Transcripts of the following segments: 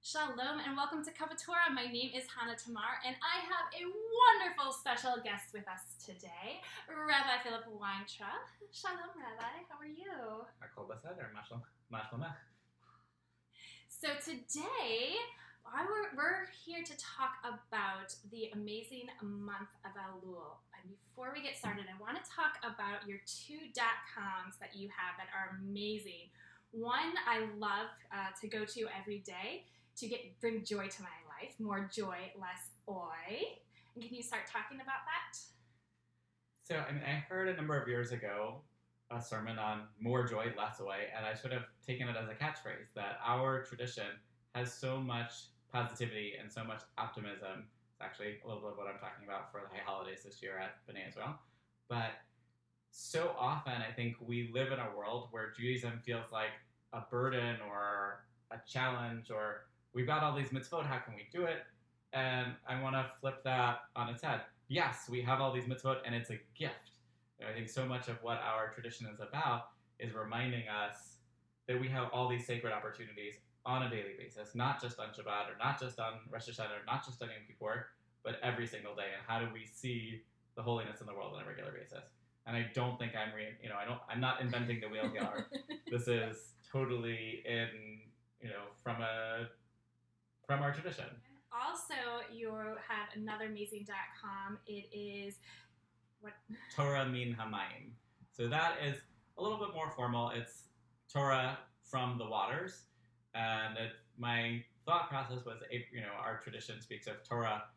Shalom and welcome to Cuppa Torah. My name is Hannah Tamar and I have a wonderful special guest with us today, Rabbi Philip Weintraub. Shalom, Rabbi. How are you? So today, we're here to talk about the amazing month of Elul. And before we get started, I want to talk about your two .coms that you have that are amazing. One I love to go to every day to bring joy to my life. More joy, less oi. And can you start talking about that? So, I heard a number of years ago a sermon on more joy, less oi, and I should have taken it as a catchphrase that our tradition has so much positivity and so much optimism. It's actually a little bit of what I'm talking about for the high holidays this year at B'nai Israel. But so often, I think we live in a world where Judaism feels like a burden or a challenge, or we've got all these mitzvot, how can we do it? And I want to flip that on its head. Yes, we have all these mitzvot, and it's a gift. And I think so much of what our tradition is about is reminding us that we have all these sacred opportunities on a daily basis, not just on Shabbat, or not just on Rosh Hashanah, or not just on Yom Kippur, but every single day. And how do we see the holiness in the world on a regular basis? And I don't think I'm not inventing the wheel here. This is totally from our tradition. Also, you have another amazing .com. It is what? Torah min hamayim. So that is a little bit more formal. It's Torah from the waters. And my thought process was, our tradition speaks of Torah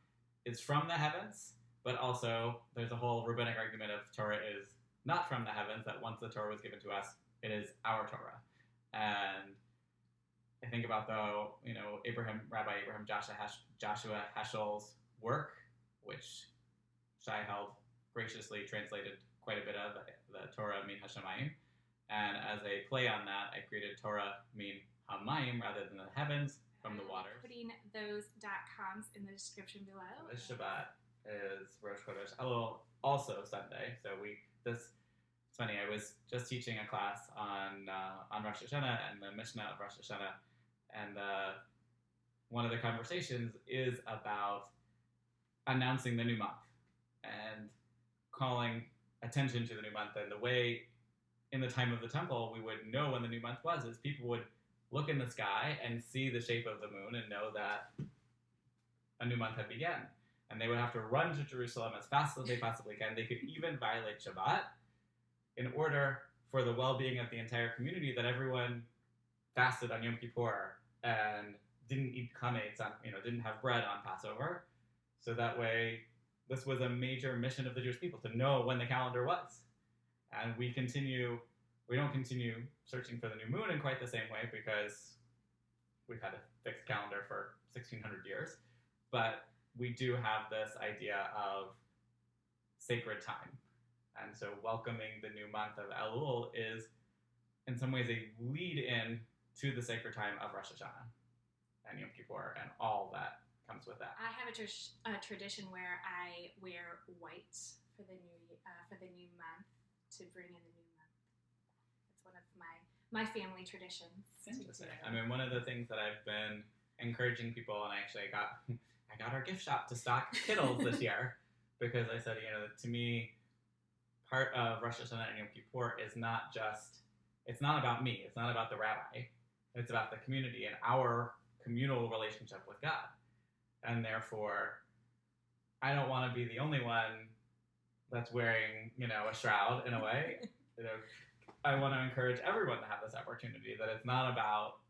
is from the heavens, but also there's a whole rabbinic argument of Torah is not from the heavens, that once the Torah was given to us, it is our Torah. And I think about Rabbi Abraham Joshua Heschel's work, which Shai held graciously translated quite a bit of the Torah min hashamayim. And as a play on that, I created Torah min hamayim rather than the heavens, from the waters. Putting those .coms in the description below. This Shabbat is Rosh Chodesh Elul, also Sunday. So it's funny. I was just teaching a class on Rosh Hashanah and the Mishnah of Rosh Hashanah, and one of the conversations is about announcing the new month and calling attention to the new month. And the way in the time of the temple we would know when the new month was is people would look in the sky and see the shape of the moon and know that a new month had begun. And they would have to run to Jerusalem as fast as they possibly can. They could even violate Shabbat in order for the well-being of the entire community, that everyone fasted on Yom Kippur and didn't eat chametz, didn't have bread on Passover. So that way, this was a major mission of the Jewish people, to know when the calendar was. And we don't continue searching for the new moon in quite the same way, because we've had a fixed calendar for 1,600 years. But we do have this idea of sacred time. And so welcoming the new month of Elul is, in some ways, a lead-in to the sacred time of Rosh Hashanah and Yom Kippur and all that comes with that. I have a tradition where I wear white for the new month, to bring in the new month. It's one of my family traditions. Interesting. One of the things that I've been encouraging people, and actually I got our gift shop to stock Kittles this year, because I said, to me, part of Rosh Hashanah and Yom Kippur is it's not about me, it's not about the rabbi, it's about the community and our communal relationship with God. And therefore, I don't want to be the only one that's wearing, a shroud in a way. I want to encourage everyone to have this opportunity, that it's not about,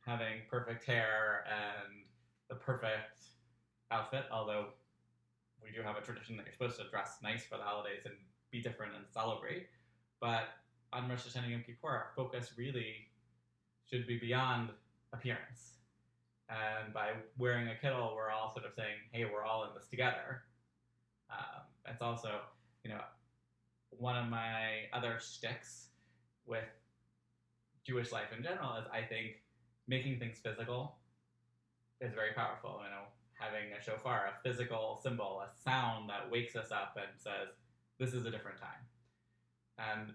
having perfect hair and the perfect outfit, although we do have a tradition that you're supposed to dress nice for the holidays and be different and celebrate. But on Rosh Hashanah and Yom Kippur, our focus really should be beyond appearance. And by wearing a kittel, we're all sort of saying, hey, we're all in this together. It's also, one of my other shticks with Jewish life in general is, I think, making things physical is very powerful. Having a shofar, a physical symbol, a sound that wakes us up and says, this is a different time. And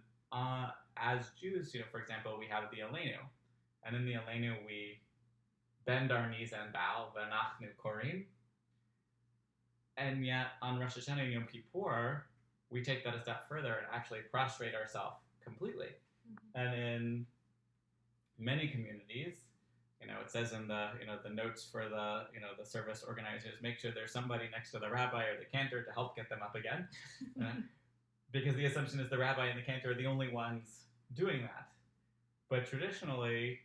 as Jews, for example, we have the Aleinu. And in the Aleinu, we bend our knees and bow, v'anachnu korim. And yet, on Rosh Hashanah and Yom Kippur, we take that a step further and actually prostrate ourselves completely. And in many communities, it says in the notes for the service organizers, make sure there's somebody next to the rabbi or the cantor to help get them up again, because the assumption is the rabbi and the cantor are the only ones doing that. But traditionally,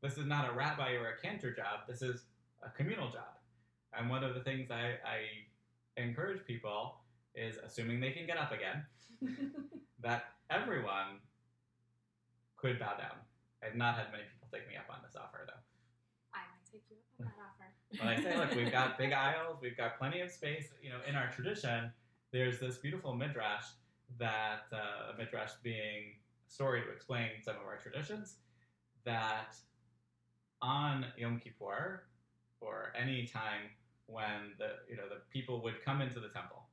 this is not a rabbi or a cantor job. This is a communal job. And one of the things I encourage people is, assuming they can get up again, that everyone could bow down. I've not had many people take me up on this offer, though. I might take you up on that offer. But I say, look, we've got big aisles, we've got plenty of space. In our tradition, there's this beautiful midrash that, midrash being a story to explain some of our traditions, that on Yom Kippur, or any time when the people would come into the temple,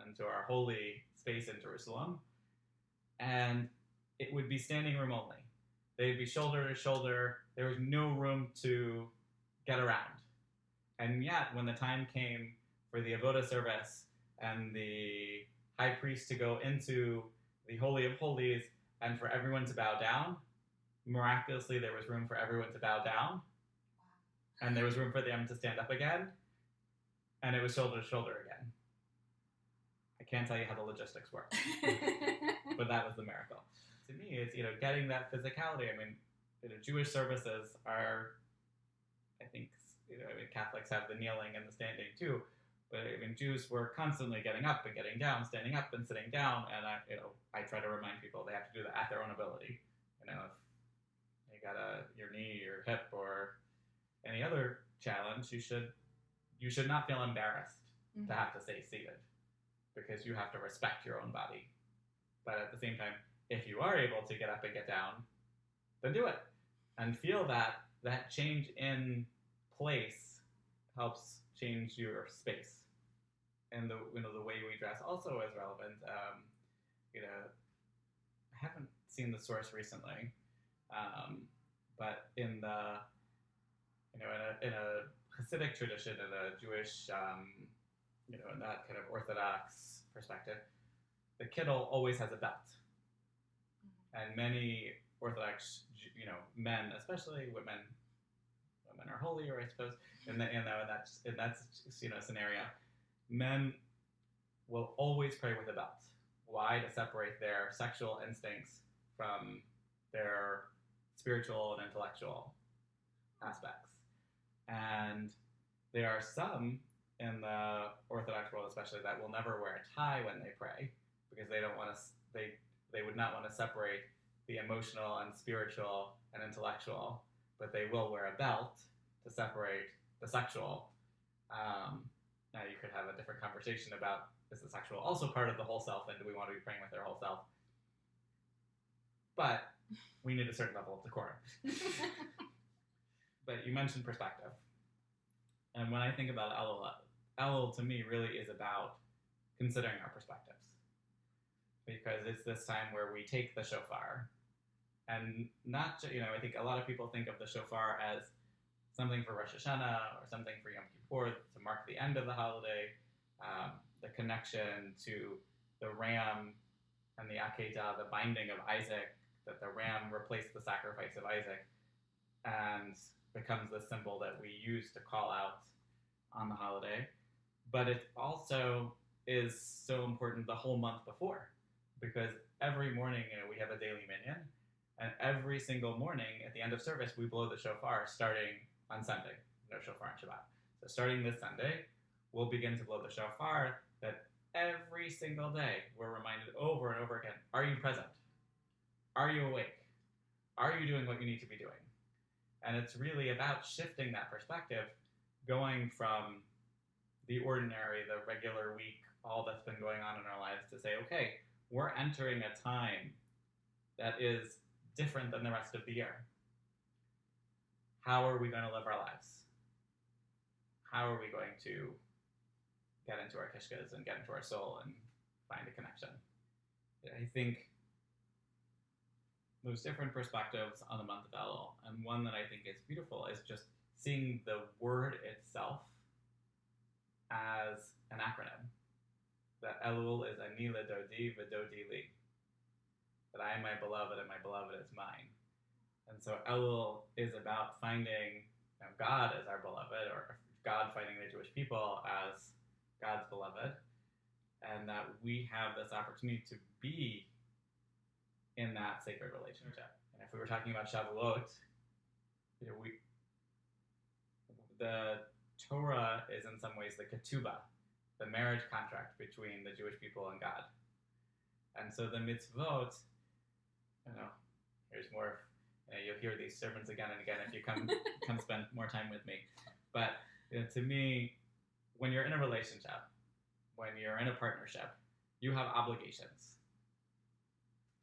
into our holy space in Jerusalem, and it would be standing room only. They'd be shoulder to shoulder. There was no room to get around. And yet, when the time came for the avodah service and the high priest to go into the Holy of Holies and for everyone to bow down, miraculously there was room for everyone to bow down. And there was room for them to stand up again. And it was shoulder to shoulder again. I can't tell you how the logistics work. But that was the miracle. To me, it's, getting that physicality. I mean, Jewish services are, I think, Catholics have the kneeling and the standing too, but Jews were constantly getting up and getting down, standing up and sitting down, and I try to remind people they have to do that at their own ability. If you got your knee, your hip, or any other challenge, you should not feel embarrassed to have to stay seated, because you have to respect your own body. But at the same time, if you are able to get up and get down, then do it. And feel that change in place helps change your space. And the way we dress also is relevant. I haven't seen the source recently, but in the in a Hasidic tradition, in a Jewish in that kind of Orthodox perspective, the kittel always has a belt. And many Orthodox, men, especially women are holier, I suppose, in that scenario, men will always pray with a belt. Why? To separate their sexual instincts from their spiritual and intellectual aspects. And there are some in the Orthodox world, especially, that will never wear a tie when they pray, because they don't want to. They would not want to separate the emotional and spiritual and intellectual, but they will wear a belt to separate the sexual. Now you could have a different conversation about, is the sexual also part of the whole self, and do we want to be praying with their whole self? But we need a certain level of decorum. But you mentioned perspective. And when I think about Elul to me really is about considering our perspectives. Because it's this time where we take the shofar, and not, I think a lot of people think of the shofar as something for Rosh Hashanah or something for Yom Kippur to mark the end of the holiday, the connection to the ram and the Akedah, the binding of Isaac, that the ram replaced the sacrifice of Isaac and becomes the symbol that we use to call out on the holiday. But it also is so important the whole month before. Because every morning, we have a daily minyan, and every single morning at the end of service, we blow the shofar starting on Sunday. No shofar on Shabbat. So starting this Sunday, we'll begin to blow the shofar, that every single day we're reminded over and over again, are you present? Are you awake? Are you doing what you need to be doing? And it's really about shifting that perspective, going from the ordinary, the regular week, all that's been going on in our lives, to say, okay, we're entering a time that is different than the rest of the year. How are we going to live our lives? How are we going to get into our kishkas and get into our soul and find a connection? I think there's different perspectives on the month of Elul, and one that I think is beautiful is just seeing the word itself as an acronym. That Elul is Ani Ledodi V'Dodi Li. That I am my beloved and my beloved is mine. And so Elul is about finding God as our beloved, or God finding the Jewish people as God's beloved, and that we have this opportunity to be in that sacred relationship. And if we were talking about Shavuot, the Torah is in some ways the ketubah, the marriage contract between the Jewish people and God. And so the mitzvot, here's more. You'll hear these sermons again and again if you come spend more time with me. But to me, when you're in a relationship, when you're in a partnership, you have obligations.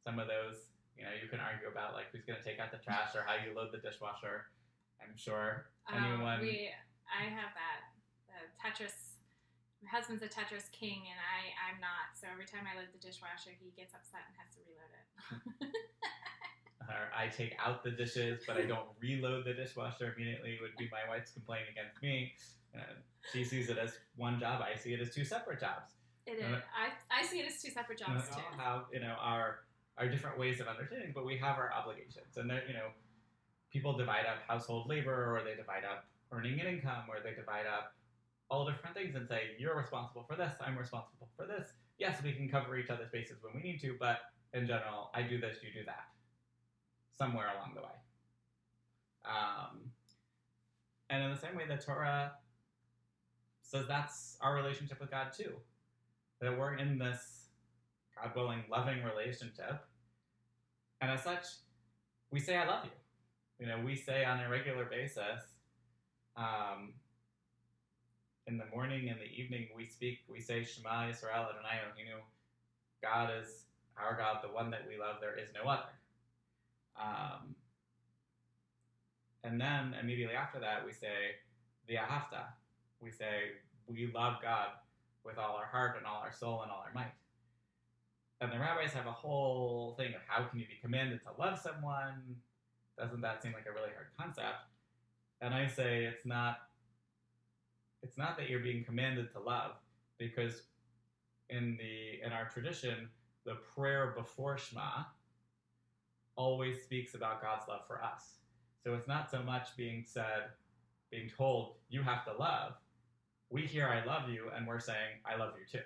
Some of those, you can argue about, like who's going to take out the trash or how you load the dishwasher. I'm sure anyone. I have that. Tetris. My husband's a Tetris king, and I'm not. So every time I load the dishwasher, he gets upset and has to reload it. Or I take out the dishes, but I don't reload the dishwasher immediately, would be my wife's complaint against me. She sees it as one job. I see it as two separate jobs. It is. I see it as two separate jobs too. We all have our different ways of understanding, but we have our obligations, and people divide up household labor, or they divide up earning an income, or they divide up all different things and say, you're responsible for this, I'm responsible for this. Yes, we can cover each other's bases when we need to, but in general, I do this, you do that. Somewhere along the way. And in the same way, the Torah says that's our relationship with God too. That we're in this God-willing, loving relationship. And as such, we say, I love you. We say on a regular basis, in the morning and the evening, we say, Shema Yisrael Adonai Eloheinu. God is our God, the one that we love, there is no other. And then immediately after that, we say V'ahavta. We say we love God with all our heart and all our soul and all our might. And the rabbis have a whole thing of how can you be commanded to love someone? Doesn't that seem like a really hard concept? And I say it's not that you're being commanded to love, because in our tradition, the prayer before Shema always speaks about God's love for us. So it's not so much being told, you have to love. We hear I love you, and we're saying, I love you too.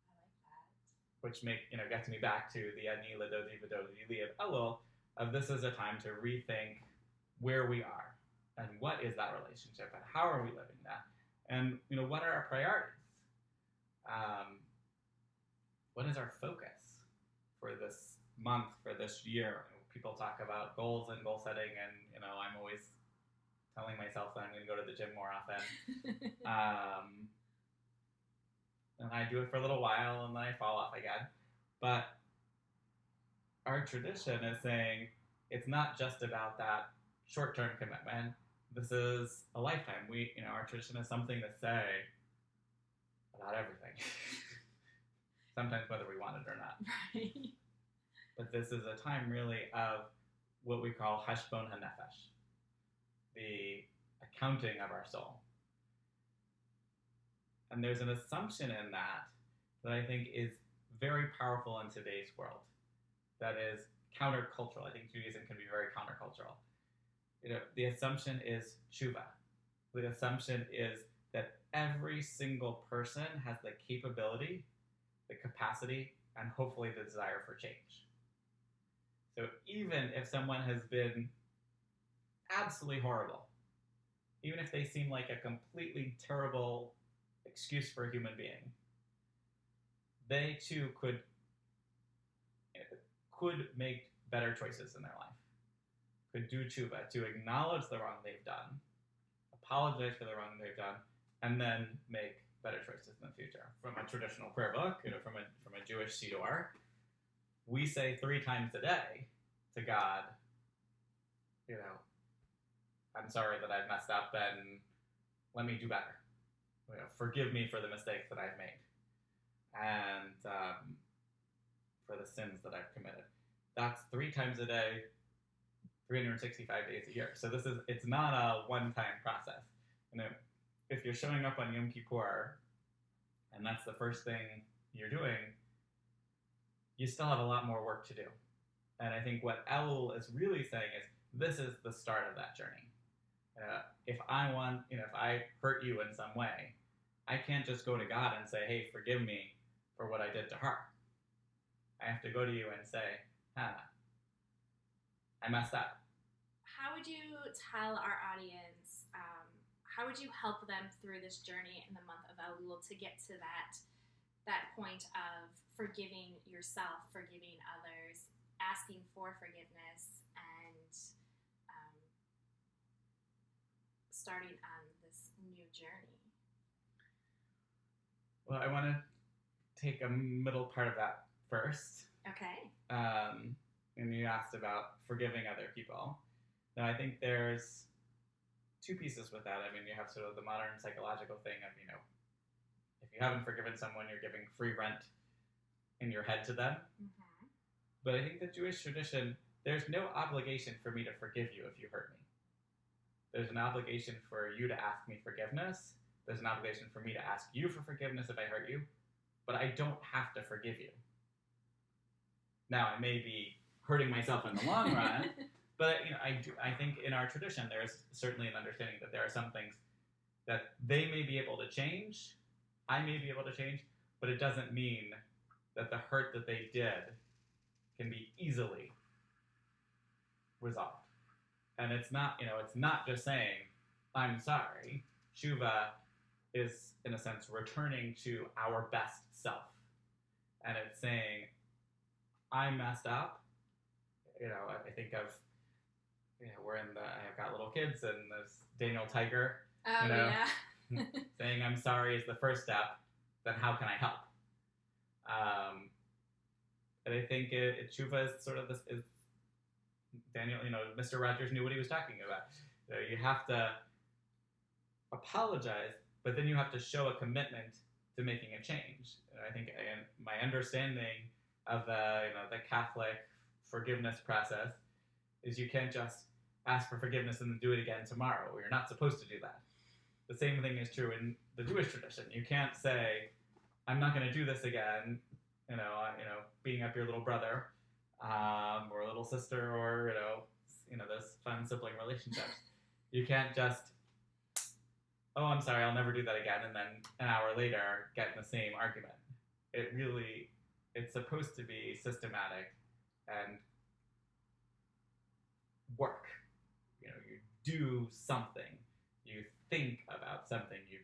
I like that. Which gets me back to the Ani Ledodi V'Dodi Li of Elul, of this is a time to rethink where we are, and what is that relationship, and how are we living that? And, what are our priorities? What is our focus for this month, for this year? People talk about goals and goal setting, and I'm always telling myself that I'm going to go to the gym more often. And I do it for a little while, and then I fall off again. But our tradition is saying it's not just about that short-term commitment. This is a lifetime. Our tradition is something to say about everything. Sometimes whether we want it or not. Right. But this is a time really of what we call hashbon hanefesh, the accounting of our soul. And there's an assumption in that I think is very powerful in today's world. That is countercultural. I think Judaism can be very countercultural. The assumption is tshuva. The assumption is that every single person has the capability, the capacity, and hopefully the desire for change. So even if someone has been absolutely horrible, even if they seem like a completely terrible excuse for a human being, they too could make better choices in their life, could do tshuva, to acknowledge the wrong they've done, apologize for the wrong they've done, and then make better choices in the future. From a traditional prayer book, from a Jewish siddur, we say 3 times a day to God, I'm sorry that I've messed up, and let me do better. Forgive me for the mistakes that I've made, and for the sins that I've committed. That's 3 times a day, 365 days a year. So it's not a one-time process. If you're showing up on Yom Kippur, and that's the first thing you're doing, you still have a lot more work to do. And I think what Elul is really saying is, this is the start of that journey. If I hurt you in some way, I can't just go to God and say, hey, forgive me for what I did to her. I have to go to you and say, Hannah, I messed up. How would you tell our audience, how would you help them through this journey in the month of Elul to get to that point of forgiving yourself, forgiving others, asking for forgiveness, and starting on this new journey? Well, I want to take a middle part of that first. Okay. And you asked about forgiving other people. Now, I think there's two pieces with that. I mean, you have sort of the modern psychological thing of, if you haven't forgiven someone, you're giving free rent in your head to them. Mm-hmm. But I think the Jewish tradition, there's no obligation for me to forgive you if you hurt me. There's an obligation for you to ask me forgiveness. There's an obligation for me to ask you for forgiveness if I hurt you. But I don't have to forgive you. Now, I may be hurting myself in the long run, but I think in our tradition there's certainly an understanding that there are some things that they may be able to change, I may be able to change, but it doesn't mean that the hurt that they did can be easily resolved. And it's not just saying, I'm sorry. Tshuva is, in a sense, returning to our best self. And it's saying, I messed up. I think of, I've got little kids, and there's Daniel Tiger, Yeah. saying I'm sorry is the first step, then how can I help? And I think Tshuva is sort of this, is Daniel, Mr. Rogers knew what he was talking about. You have to apologize, but then you have to show a commitment to making a change. And I think my understanding of the Catholic forgiveness process is you can't just ask for forgiveness and then do it again tomorrow. You're not supposed to do that. The same thing is true in the Jewish tradition. You can't say, I'm not going to do this again, beating up your little brother, or a little sister, or, those fun sibling relationships. You can't just, oh, I'm sorry, I'll never do that again, and then an hour later get in the same argument. It's supposed to be systematic and work. You do something. You think about something. You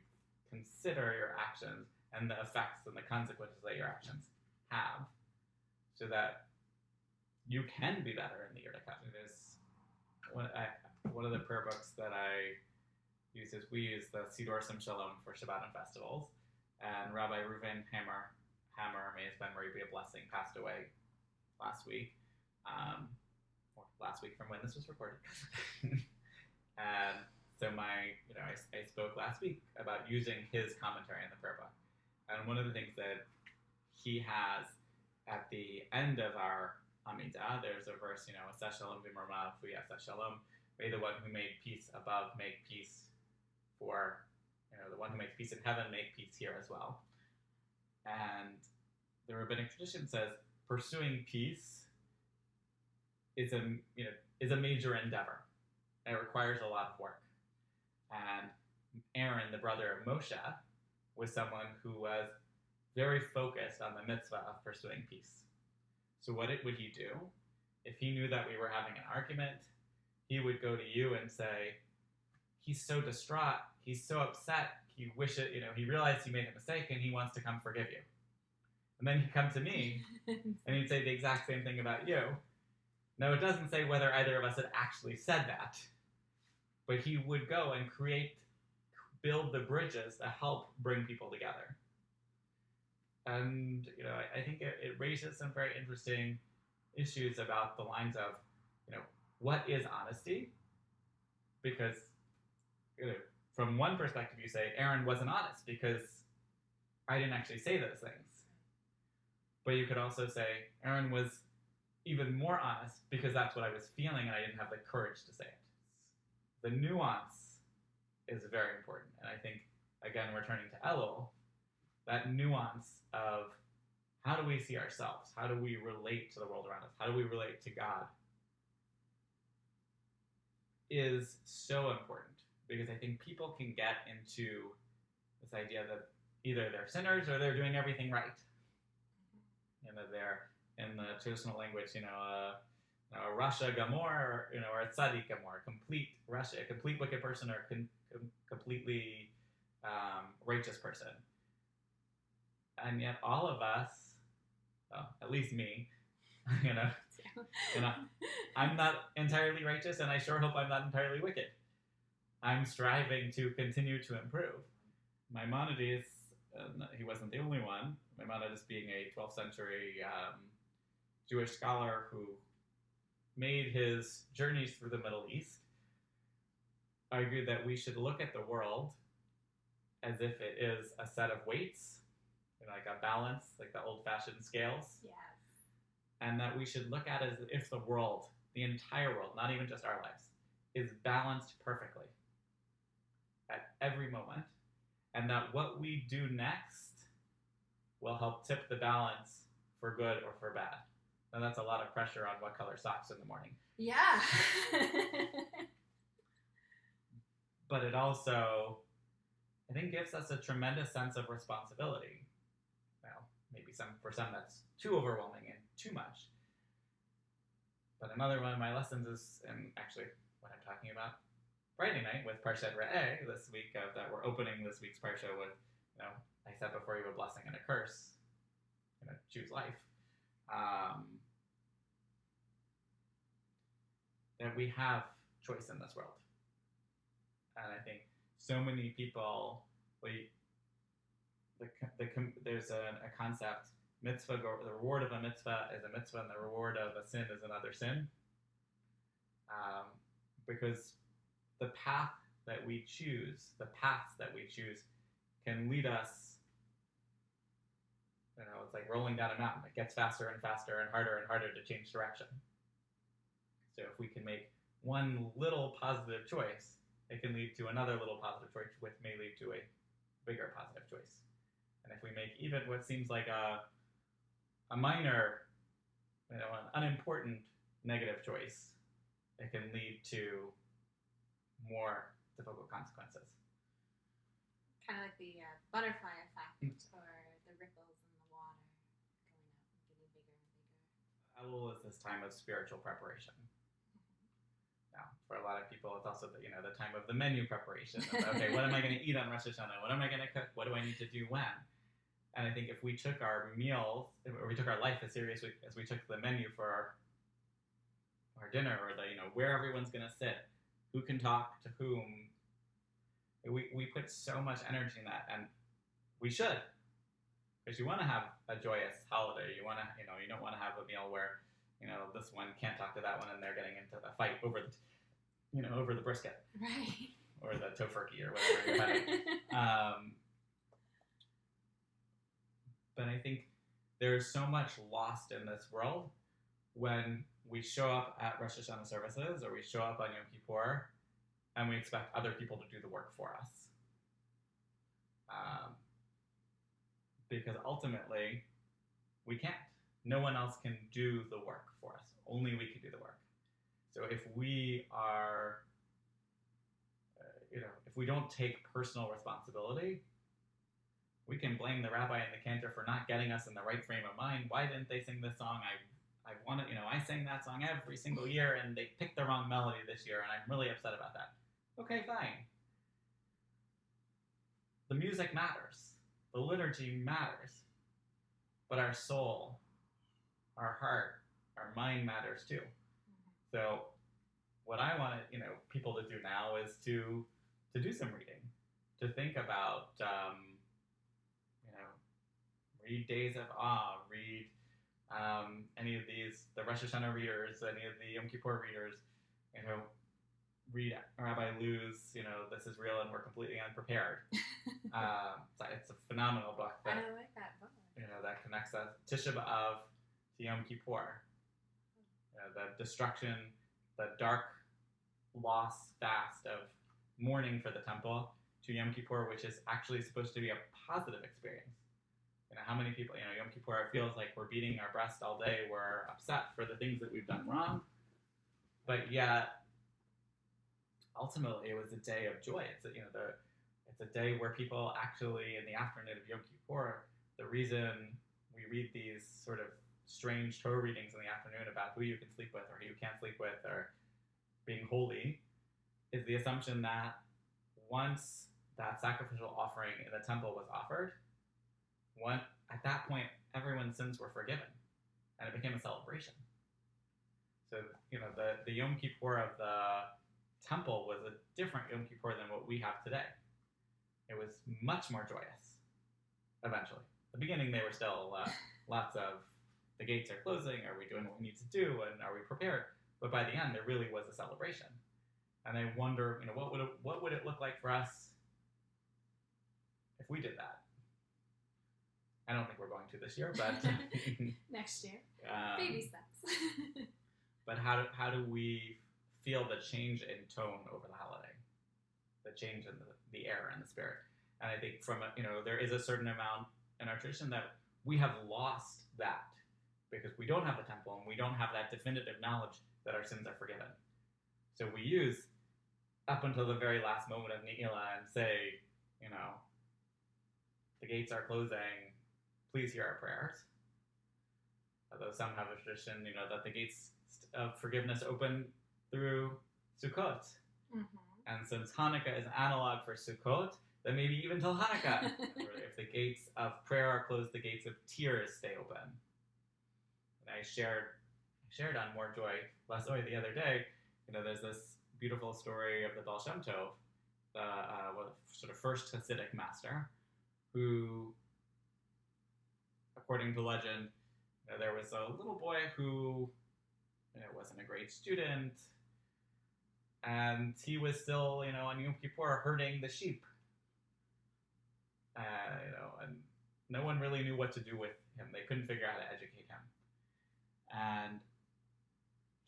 consider your actions and the effects and the consequences that your actions have, so that you can be better in the year to come. It is one of the prayer books that I use is, we use the Siddur Sim Shalom for Shabbat and festivals, and Rabbi Reuven Hammer, may his memory be a blessing, passed away last week, or last week from when this was recorded. And so I spoke last week about using his commentary in the prayer book. And one of the things that he has at the end of our Amidah, there's a verse, Aseh Shalom v'marma v'yaseh Shalom, may the one who made peace above make peace for, the one who makes peace in heaven make peace here as well. And the rabbinic tradition says pursuing peace is a major endeavor. It requires a lot of work. And Aaron, the brother of Moshe, was someone who was very focused on the mitzvah of pursuing peace. So what would he do? If he knew that we were having an argument, he would go to you and say, he's so distraught, he's so upset, he realized he made a mistake and he wants to come forgive you. And then he'd come to me and he'd say the exact same thing about you. Now, it doesn't say whether either of us had actually said that, but he would go and build the bridges to help bring people together. And, I think it raises some very interesting issues about the lines of, what is honesty? Because, from one perspective you say, Aaron wasn't honest because I didn't actually say those things. But you could also say, Aaron was even more honest because that's what I was feeling and I didn't have the courage to say it. The nuance is very important. And I think, again, returning to Elul, that nuance of how do we see ourselves? How do we relate to the world around us? How do we relate to God? Is so important because I think people can get into this idea that either they're sinners or they're doing everything right. You know, they're in the traditional language, a Rasha Gamor, or a Tzaddik Gamor, complete Rasha, a complete wicked person, or completely righteous person. And yet, all of us, well, at least me, I'm not entirely righteous, and I sure hope I'm not entirely wicked. I'm striving to continue to improve. Maimonides, he wasn't the only one. Maimonides being a 12th century Jewish scholar who made his journeys through the Middle East, argued that we should look at the world as if it is a set of weights, like a balance, like the old-fashioned scales. Yes. And that we should look at it as if the world, the entire world, not even just our lives, is balanced perfectly at every moment. And that what we do next will help tip the balance for good or for bad. And that's a lot of pressure on what color socks in the morning. Yeah. But it also, I think, gives us a tremendous sense of responsibility. Well, maybe for some that's too overwhelming and too much. But another one of my lessons is, and actually what I'm talking about Friday night with Parshat Re'eh this week, that we're opening this week's Parsha with, I said before you have a blessing and a curse, choose life. That we have choice in this world. And I think so many people, there's a concept, mitzvah, the reward of a mitzvah is a mitzvah and the reward of a sin is another sin. Because the paths that we choose can lead us, it's like rolling down a mountain. It gets faster and faster and harder to change direction. So if we can make one little positive choice, it can lead to another little positive choice, which may lead to a bigger positive choice. And if we make even what seems like a minor, an unimportant negative choice, it can lead to more difficult consequences. Kind of like the butterfly effect, or the ripples in the water going up and getting bigger and bigger. Elul is this time of spiritual preparation. Now, for a lot of people, it's also the time of the menu preparation. Okay, what am I going to eat on Rosh Hashanah? What am I going to cook? What do I need to do when? And I think if we took our meals, or we took our life as seriously as we took the menu for our dinner, or where everyone's going to sit, who can talk to whom, we put so much energy in that, and we should, because you want to have a joyous holiday. You want to, you don't want to have a meal where this one can't talk to that one, and they're getting into a fight over the brisket, right, or the tofurkey, or whatever you're having. But I think there's so much lost in this world when we show up at Rosh Hashanah services, or we show up on Yom Kippur, and we expect other people to do the work for us. Because ultimately, we can't. No one else can do the work for us. Only we can do the work. So if we are, if we don't take personal responsibility, we can blame the rabbi and the cantor for not getting us in the right frame of mind. Why didn't they sing this song? I sang that song every single year, and they picked the wrong melody this year, and I'm really upset about that. Okay, fine. The music matters. The liturgy matters. But our soul, our heart, our mind matters too. So what I want people to do now is to do some reading, to think about, read Days of Awe, read any of these, the Rosh Hashanah readers, any of the Yom Kippur readers, read Rabbi Lu's, This Is Real and We're Completely Unprepared. It's a phenomenal book. I like that book. That connects us Tisha B'Av to Yom Kippur. the destruction, the dark loss fast of mourning for the temple, to Yom Kippur, which is actually supposed to be a positive experience. How many people, Yom Kippur, it feels like we're beating our breast all day, we're upset for the things that we've done wrong, but yet, ultimately, it was a day of joy. It's a day where people actually, in the afternoon of Yom Kippur, the reason we read these sort of strange Torah readings in the afternoon about who you can sleep with or who you can't sleep with or being holy, is the assumption that once that sacrificial offering in the temple was offered, at that point, everyone's sins were forgiven, and it became a celebration. So, the Yom Kippur of the temple was a different Yom Kippur than what we have today. It was much more joyous, eventually. At the beginning, they were still lots of, the gates are closing, are we doing what we need to do, and are we prepared? But by the end, there really was a celebration. And I wonder, what would it look like for us if we did that? I don't think we're going to this year, but next year, baby steps. But how do we feel the change in tone over the holiday, the change in the air and the spirit? And I think there is a certain amount in our tradition that we have lost that because we don't have the temple and we don't have that definitive knowledge that our sins are forgiven. So we use up until the very last moment of Ne'ilah and say, the gates are closing, please hear our prayers. Although some have a tradition, that the gates of forgiveness open through Sukkot. Mm-hmm. And since Hanukkah is an analog for Sukkot, then maybe even till Hanukkah. If the gates of prayer are closed, the gates of tears stay open. And I shared on More Joy, Less Joy the other day, there's this beautiful story of the Baal Shem Tov, the sort of first Hasidic master, who, according to legend, there was a little boy who wasn't a great student, and he was still, on Yom Kippur herding the sheep. And no one really knew what to do with him. They couldn't figure out how to educate him. And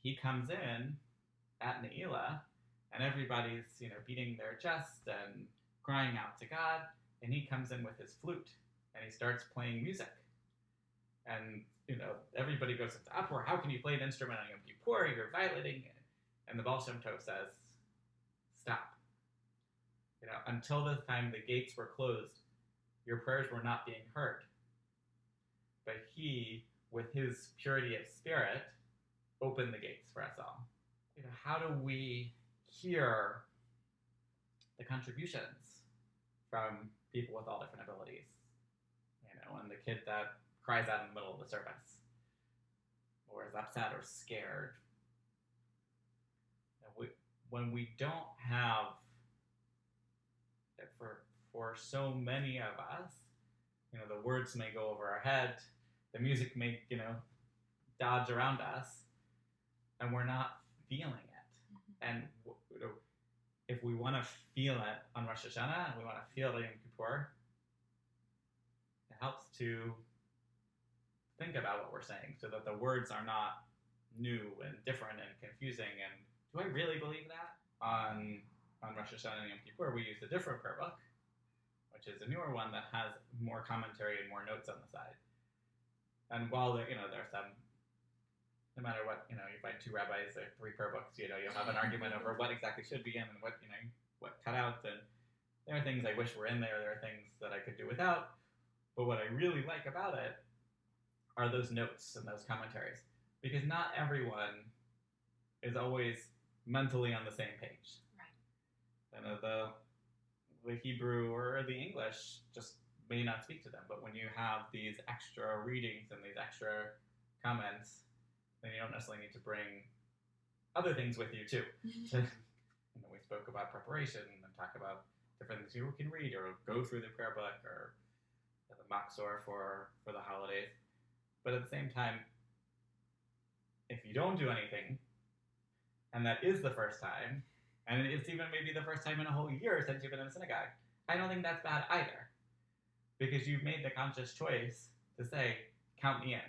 he comes in at Ne'ilah, and everybody's, beating their chest and crying out to God, and he comes in with his flute, and he starts playing music. And, everybody goes into uproar. How can you play an instrument on Yom Kippur? You're violating it. And the Baal Shem Tov says, stop. Until the time the gates were closed, your prayers were not being heard. But he, with his purity of spirit, opened the gates for us all. How do we hear the contributions from people with all different abilities? And the kid that cries out in the middle of the service, or is upset or scared. When we don't have, for so many of us, the words may go over our head, the music may, dodge around us, and we're not feeling it. And if we want to feel it on Rosh Hashanah, and we want to feel it on Yom Kippur, it helps to think about what we're saying so that the words are not new and different and confusing. And do I really believe that? On Rosh Hashanah and Yom Kippur, we use a different prayer book, which is a newer one that has more commentary and more notes on the side. And while there's some, no matter what, you find two rabbis or three prayer books, you'll have an argument over what exactly should be in and what cut out. And there are things I wish were in there. There are things that I could do without. But what I really like about it are those notes and those commentaries, because not everyone is always mentally on the same page. Right. The Hebrew or the English just may not speak to them, but when you have these extra readings and these extra comments, then you don't necessarily need to bring other things with you too. We spoke about preparation and talk about different things you can read or go through the prayer book or the Machzor for the holidays. But at the same time, if you don't do anything, and that is the first time, and it's even maybe the first time in a whole year since you've been in a synagogue, I don't think that's bad either. Because you've made the conscious choice to say, count me in.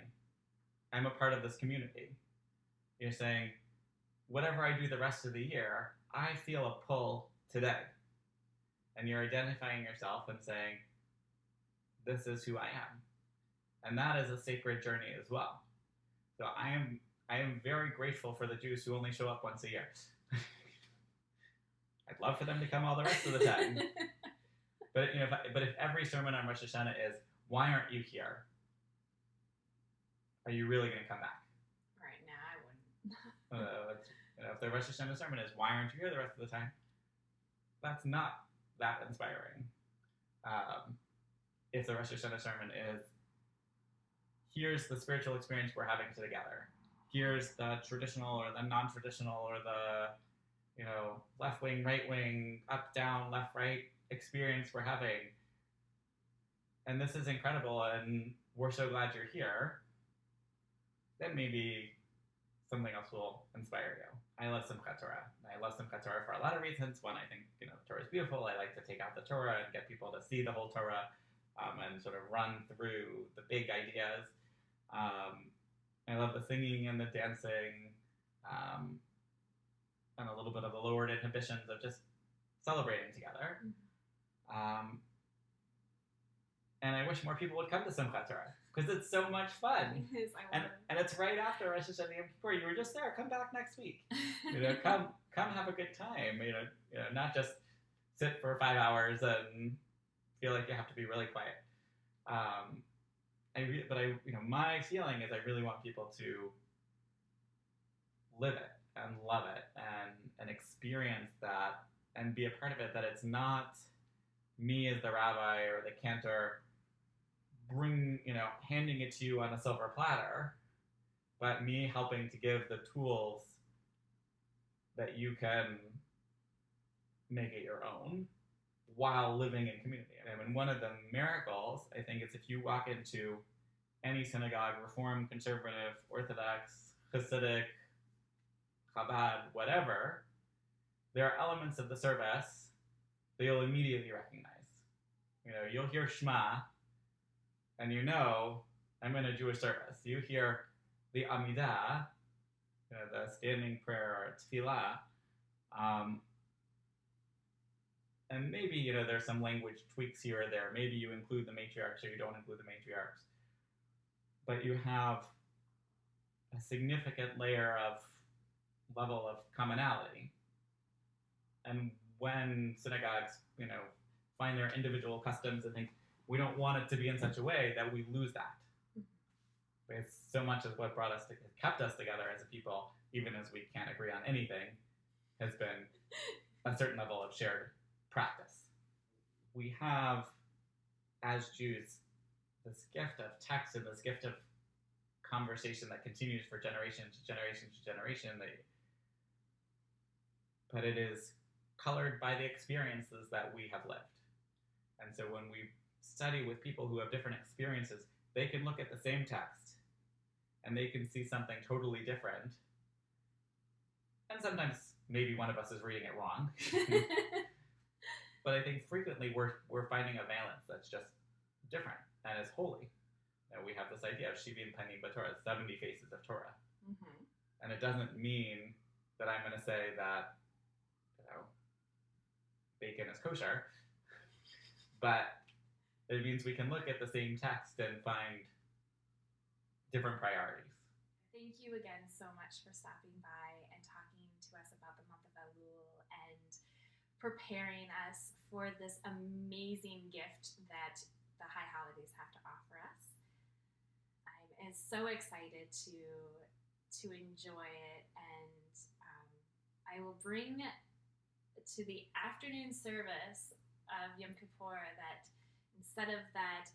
I'm a part of this community. You're saying, whatever I do the rest of the year, I feel a pull today. And you're identifying yourself and saying, this is who I am. And that is a sacred journey as well. So I am very grateful for the Jews who only show up once a year. I'd love for them to come all the rest of the time. But if every sermon on Rosh Hashanah is, why aren't you here? Are you really going to come back? Right now, I wouldn't. If the Rosh Hashanah sermon is, why aren't you here the rest of the time? That's not that inspiring. If the Rosh Hashanah sermon is, here's the spiritual experience we're having together. Here's the traditional or the non-traditional or the, left wing, right wing, up, down, left, right experience we're having. And this is incredible, and we're so glad you're here. Then maybe something else will inspire you. I love Simchat Torah. I love Simchat Torah for a lot of reasons. One, I think Torah is beautiful. I like to take out the Torah and get people to see the whole Torah and sort of run through the big ideas. I love the singing and the dancing and a little bit of the lowered inhibitions of just celebrating together. And I wish more people would come to Simchat Torah because it's so much fun. It is. And it's right after Rosh Hashanah and Yom Kippur. You were just there. Come back next week. Come have a good time. Not just sit for 5 hours and feel like you have to be really quiet. My feeling is I really want people to live it and love it and experience that and be a part of it. That it's not me as the rabbi or the cantor handing it to you on a silver platter, but me helping to give the tools that you can make it your own while living in community. And one of the miracles, I think, is if you walk into any synagogue, Reform, Conservative, Orthodox, Hasidic, Chabad, whatever, there are elements of the service that you'll immediately recognize. You'll hear Shema, and I'm in a Jewish service. You hear the Amidah, the standing prayer or tefillah, and maybe, there's some language tweaks here or there. Maybe you include the matriarchs or you don't include the matriarchs. But you have a significant level of commonality. And when synagogues, find their individual customs and think, we don't want it to be in such a way that we lose that. It's so much of what kept us together as a people, even as we can't agree on anything, has been a certain level of shared practice. We have, as Jews, this gift of text and this gift of conversation that continues for generation to generation to generation. But it is colored by the experiences that we have lived. And so when we study with people who have different experiences, they can look at the same text and they can see something totally different. And sometimes maybe one of us is reading it wrong. But I think frequently we're finding a valence that's just different and is holy. We have this idea of Shivim Panim B'Torah, 70 faces of Torah. Mm-hmm. And it doesn't mean that I'm going to say that bacon is kosher, but it means we can look at the same text and find different priorities. Thank you again so much for stopping by and talking to us about the month of Elul and preparing us for this amazing gift that the high holidays have to offer us. I'm so excited to enjoy it, and I will bring to the afternoon service of Yom Kippur that instead of that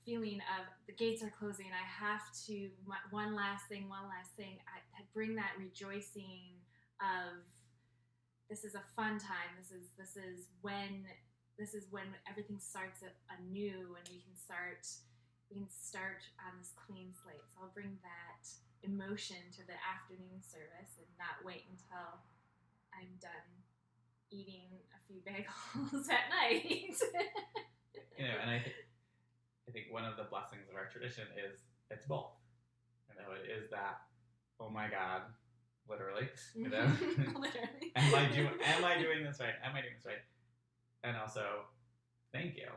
feeling of the gates are closing, I have to one last thing. I bring that rejoicing of this is a fun time. This is when everything starts anew, and we can start on this clean slate. So I'll bring that emotion to the afternoon service and not wait until I'm done eating a few bagels at night. And I think one of the blessings of our tradition is it's both. It is that, oh my God, literally, Literally. am I doing this right? Am I doing this right? And also, thank you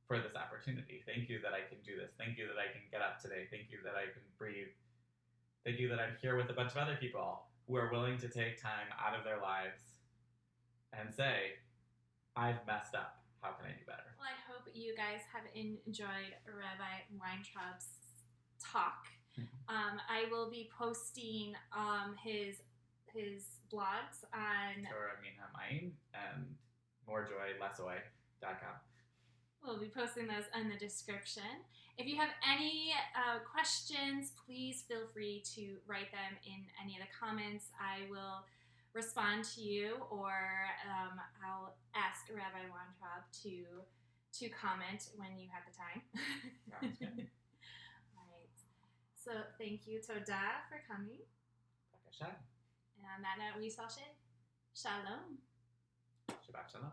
for this opportunity. Thank you that I can do this. Thank you that I can get up today. Thank you that I can breathe. Thank you that I'm here with a bunch of other people who are willing to take time out of their lives and say, I've messed up. How can I do better? Well, I hope you guys have enjoyed Rabbi Weintraub's talk. I will be posting his blogs on Torah Minhamayim and morejoylessoy.com. We'll be posting those in the description. If you have any questions, please feel free to write them in any of the comments. I will respond to you, or I'll ask Rabbi Weintraub to comment when you have the time. Sounds good. All right. So thank you, Toda, for coming. B'kasha. And on that note, we shall say Shalom. Shabbat shalom.